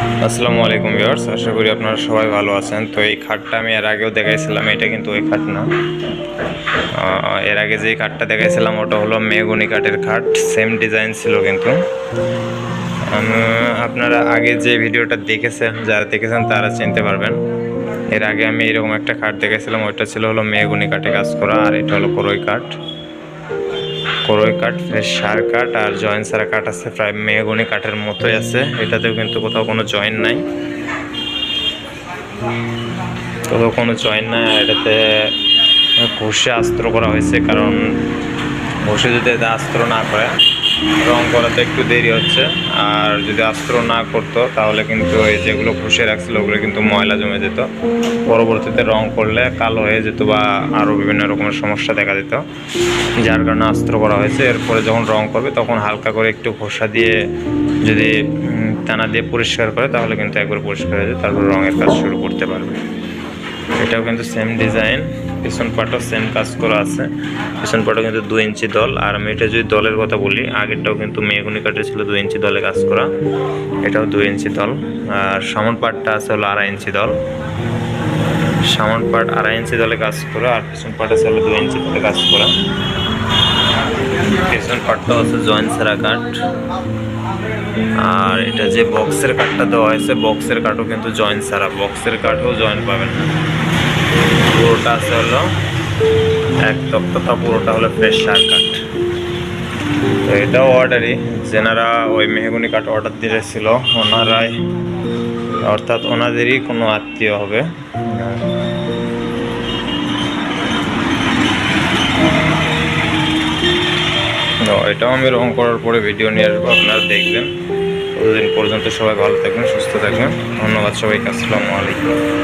আসসালামু আলাইকুম ভিউয়ার্স, আশা করি আপনারা সবাই ভালো আছেন। তো এই খাটটা আমি এর আগেও দেখাইছিলাম, এটা কিন্তু ওই খাট না। এর আগে যেই খাটটা দেখাইছিলাম ওটা হলো মেহগনি কাঠের খাট, সেম ডিজাইন ছিল কিন্তু। আপনারা আগে যে ভিডিওটা দেখেছেন, যারা দেখেছেন তারা চিনতে পারবেন। এর আগে আমি এরকম একটা খাট দেখাইছিলাম, ওইটা ছিল হলো মেহগনি কাঠে কাজ করা, আর এটা হলো করই কাঠ। করই কাঠ, ফ্রেশ সার কাঠ আর জয়েন্ট সারা কাঠ আছে, প্রায় মেহগনি কাঠের মতোই আছে। এটাতেও কিন্তু কোথাও কোনো জয়েন্ট নাই, কোথাও কোনো জয়েন্ট নাই। আর এটাতে ঘষে আস্ত্র করা হয়েছে, কারণ ঘষে যদি এতে আস্ত্র না করে রং করাতে একটু দেরি হচ্ছে। আর যদি আস্ত্র না করতো তাহলে কিন্তু এই যেগুলো ঘষে রাখছিল ওগুলো কিন্তু ময়লা জমে যেত, পরবর্তীতে রং করলে কালো হয়ে যেত বা আরও বিভিন্ন রকমের সমস্যা দেখা দিত। যার কারণে আস্ত্র করা হয়েছে। এরপরে যখন রং করবে তখন হালকা করে একটু ঘষা দিয়ে যদি টানা দিয়ে পরিষ্কার করে তাহলে কিন্তু একবার পরিষ্কার হয়ে যায়, তারপর রঙের কাজ শুরু করতে পারবে। এটাও কিন্তু সেম ডিজাইন, পিছন পাটও সেম কাজ করা আছে। পিছন পাটও কিন্তু 2 ইঞ্চি দল। আর আমি এটা যদি দলের কথা বলি, আগেরটাও কিন্তু মেহগনি কাঠের ছিল 2 ইঞ্চি দলে কাজ করা, এটাও 2 ইঞ্চি দল। আর সামন পাটটা আছে হলো 2.5 ইঞ্চি দল। সামন পাট 2.5 ইঞ্চি দলে কাজ করা, আর পিছন পাট আছে হলো 2 ইঞ্চি দলে কাজ করা। পিছন পাটটাও আছে জয়েন্ট সারা কাঠ। আর এটা যে বক্সের কাঠটা দেওয়া হয়েছে, বক্সের কাঠও কিন্তু জয়েন্ট সারা, বক্সের কাঠও জয়েন্ট পাবেন না। পুরোটা আছে হলো এক তক্তা, পুরোটা হলো ফ্রেশ সার কাঠ। তো এটাও অর্ডারই, যেনারা ওই মেহগনি কাঠ অর্ডার দিয়েছিল ওনারাই, অর্থাৎ ওনাদেরই কোনো আত্মীয় হবে। তো এটাও আমি রং করার পরে ভিডিও নিয়ে আসবো, আপনারা দেখবেন। ততদিন পর্যন্ত সবাই ভালো থাকবেন, সুস্থ থাকবেন। ধন্যবাদ সবাইকে, আসসালামু আলাইকুম।